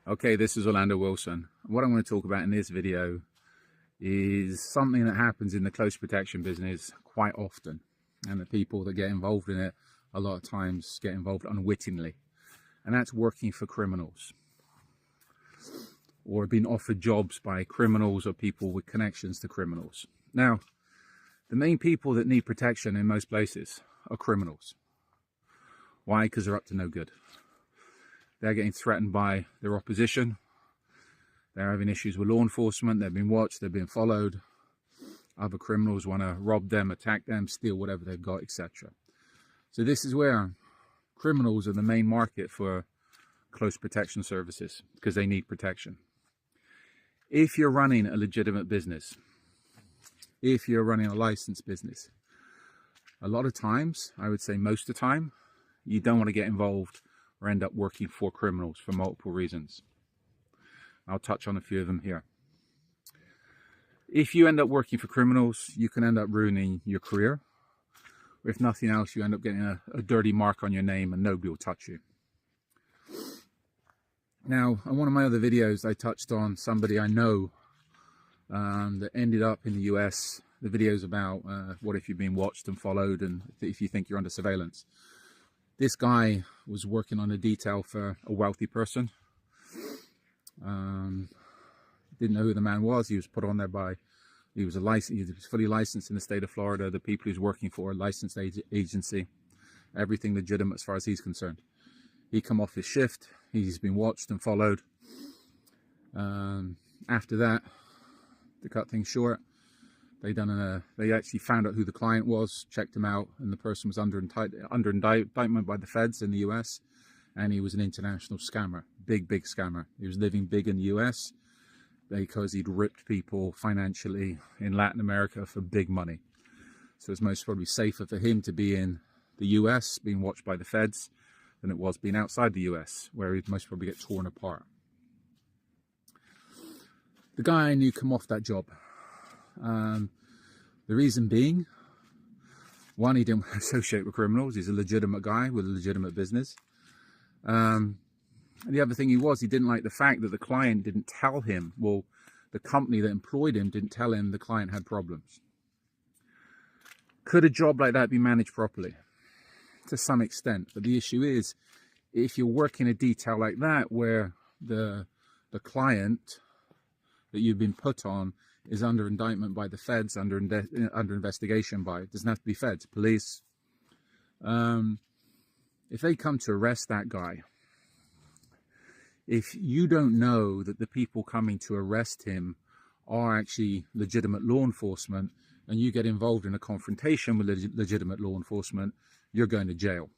Okay, this is Orlando Wilson. What I'm going to talk about in this video is something that happens in the close protection business quite often, and the people that get involved in it a lot of times get involved unwittingly, and that's working for criminals or being offered jobs by criminals or people with connections to criminals. Now, the main people that need protection in most places are criminals. Why? Because they're up to no good. They're getting threatened by their opposition. They're having issues with law enforcement. They're being watched. They're being followed. Other criminals want to rob them, attack them, steal whatever they've got, etc. So this is where criminals are the main market for close protection services, because they need protection. If you're running a legitimate business, if you're running a licensed business, a lot of times, I would say most of the time, you don't want to get involved or end up working for criminals for multiple reasons. I'll touch on a few of them here. If you end up working for criminals, you can end up ruining your career. Or if nothing else, you end up getting a dirty mark on your name and nobody will touch you. Now, on one of my other videos, I touched on somebody I know that ended up in the US. The video's about what if you've been watched and followed and if you think you're under surveillance. This guy was working on a detail for a wealthy person. Didn't know who the man was. He was put on there by, he was fully licensed in the state of Florida. The people he was working for, a licensed agency, everything legitimate as far as he's concerned. He come off his shift. He's been watched and followed. After that, to cut things short, they actually found out who the client was, checked him out, and the person was under indictment by the feds in the US, and he was an international scammer, big scammer. He was living big in the US because he'd ripped people financially in Latin America for big money. So it's most probably safer for him to be in the US, being watched by the feds, than it was being outside the US, where he'd most probably get torn apart. The guy I knew come off that job. The reason being, one, he didn't associate with criminals. He's a legitimate guy with a legitimate business. And the other thing he didn't like the fact that the client didn't tell him, well, the company that employed him didn't tell him the client had problems. Could a job like that be managed properly? To some extent. But the issue is, if you're working a detail like that where the client that you've been put on is under indictment by the feds, under investigation by, it doesn't have to be feds, police. If they come to arrest that guy, if you don't know that the people coming to arrest him are actually legitimate law enforcement, and you get involved in a confrontation with legitimate law enforcement, you're going to jail.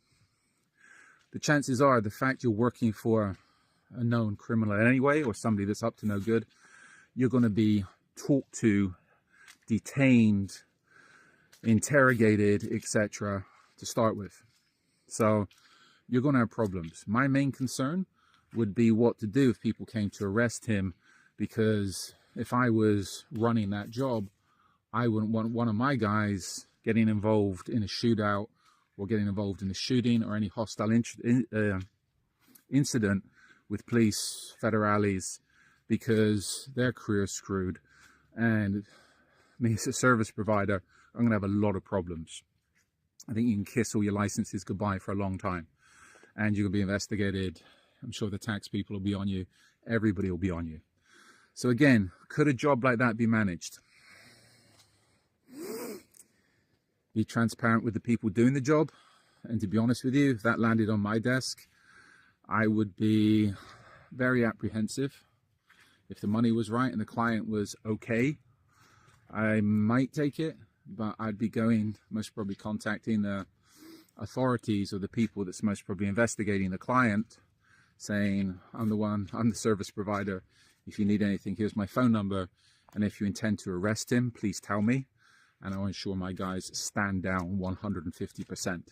The chances are, the fact you're working for a known criminal anyway, or somebody that's up to no good, you're going to be talked to, detained, interrogated, etc. to start with. So you're going to have problems. My main concern would be what to do if people came to arrest him, because if I was running that job, I wouldn't want one of my guys getting involved in a shootout or getting involved in a shooting or any hostile incident with police, federales, because their career is screwed. And me as a service provider, I'm going to have a lot of problems. I think you can kiss all your licenses goodbye for a long time, and you're going to be investigated. I'm sure the tax people will be on you. Everybody will be on you. So again, could a job like that be managed? Be transparent with the people doing the job. And to be honest with you, if that landed on my desk, I would be very apprehensive. If the money was right and the client was okay, I might take it, but I'd be going, most probably contacting the authorities or the people that's most probably investigating the client, saying, I'm the service provider. If you need anything, here's my phone number. And if you intend to arrest him, please tell me. And I'll ensure my guys stand down 150%.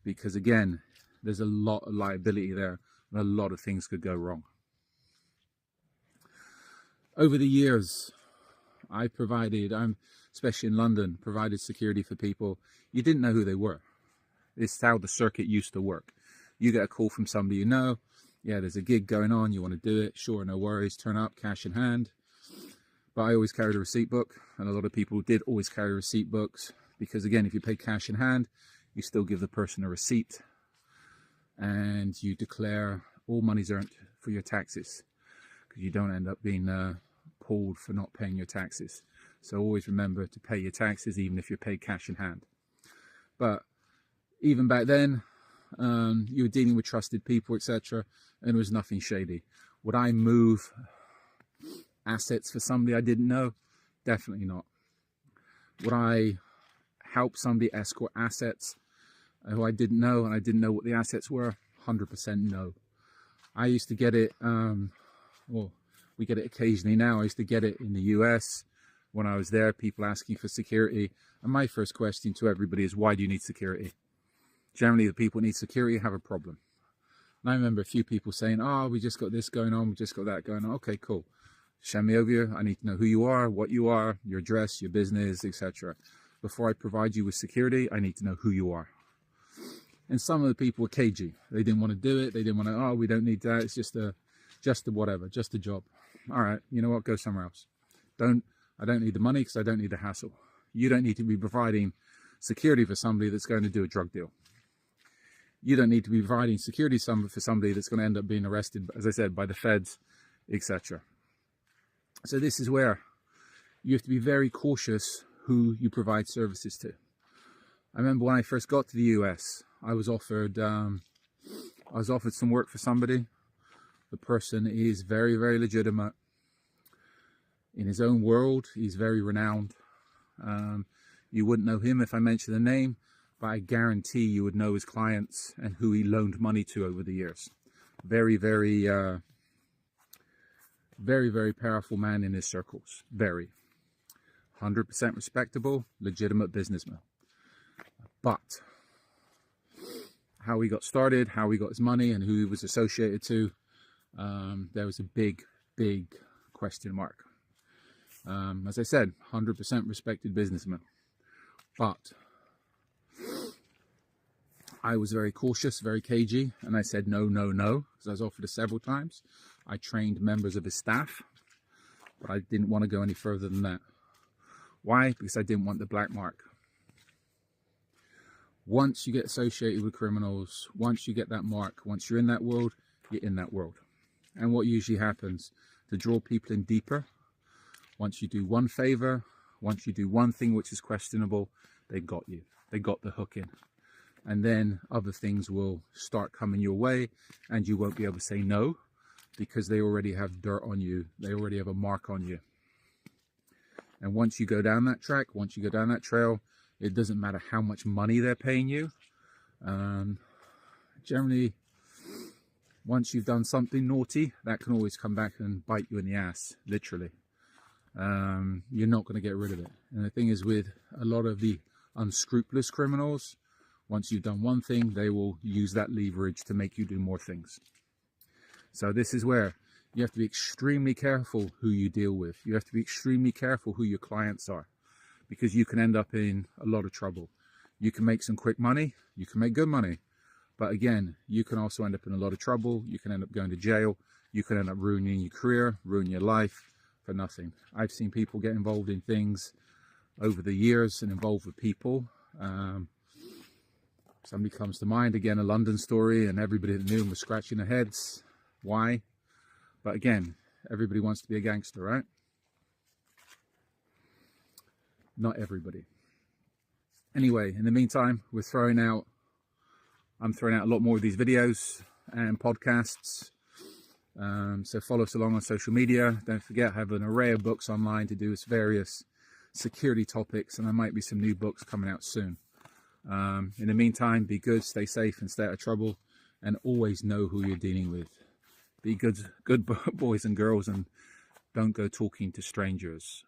Because again, there's a lot of liability there and a lot of things could go wrong. Over the years, especially in London, provided security for people. You didn't know who they were. It's how the circuit used to work. You get a call from somebody you know, Yeah, there's a gig going on, you want to do it, sure, no worries, turn up, cash in hand. But I always carried a receipt book, and a lot of people did always carry receipt books, because again, if you pay cash in hand, you still give the person a receipt, and you declare all money's earned for your taxes, because you don't end up being pulled for not paying your taxes. So always remember to pay your taxes, even if you're paid cash in hand. But even back then, you were dealing with trusted people, etc., and there was nothing shady. Would I move assets for somebody I didn't know? Definitely not. Would I help somebody escort assets who I didn't know and I didn't know what the assets were? 100% no. I used to get it, well, we get it occasionally now. I used to get it in the US when I was there, people asking for security. And my first question to everybody is, why do you need security? Generally, the people who need security have a problem. And I remember a few people saying, oh, we just got this going on, we just got that going on. Okay, cool. Send me over here. I need to know who you are, what you are, your address, your business, etc. Before I provide you with security, I need to know who you are. And some of the people were cagey. They didn't want to do it. They didn't want to, oh, we don't need that. It's just a whatever, just a job. All right, you know what? Go somewhere else. I don't need the money because I don't need the hassle. You don't need to be providing security for somebody that's going to do a drug deal. You don't need to be providing security for somebody that's going to end up being arrested, as I said, by the feds, etc. So this is where you have to be very cautious who you provide services to. I remember when I first got to the US, I was offered some work for somebody. The person is very, very legitimate. In his own world, he's very renowned. You wouldn't know him if I mentioned the name, but I guarantee you would know his clients and who he loaned money to over the years. Very, very, very, very powerful man in his circles. Very. 100% respectable, legitimate businessman. But how he got started, how he got his money, and who he was associated to, there was a big, big question mark. As I said, 100% respected businessman. But I was very cautious, very cagey, and I said no, no, no, because I was offered it several times. I trained members of his staff, but I didn't want to go any further than that. Why? Because I didn't want the black mark. Once you get associated with criminals, once you get that mark, once you're in that world, you're in that world. And what usually happens to draw people in deeper, once you do one favor, once you do one thing which is questionable, they got you. They got the hook in. And then other things will start coming your way and you won't be able to say no because they already have dirt on you. They already have a mark on you. And once you go down that track, once you go down that trail, it doesn't matter how much money they're paying you. Generally, once you've done something naughty, that can always come back and bite you in the ass, literally. You're not going to get rid of it. And the thing is, with a lot of the unscrupulous criminals, once you've done one thing, they will use that leverage to make you do more things. So this is where you have to be extremely careful who you deal with. You have to be extremely careful who your clients are, because you can end up in a lot of trouble. You can make some quick money, you can make good money, but again, you can also end up in a lot of trouble. You can end up going to jail, you can end up ruining your career, ruining your life for nothing. I've seen people get involved in things over the years and involved with people. Somebody comes to mind, again, a London story, and everybody that knew him was scratching their heads. Why? But again, everybody wants to be a gangster, right? Not everybody. Anyway, in the meantime, I'm throwing out a lot more of these videos and podcasts. So follow us along on social media. Don't forget, I have an array of books online to do with various security topics, and there might be some new books coming out soon. In the meantime, be good, stay safe, and stay out of trouble, and always know who you're dealing with. Be good boys and girls, and don't go talking to strangers.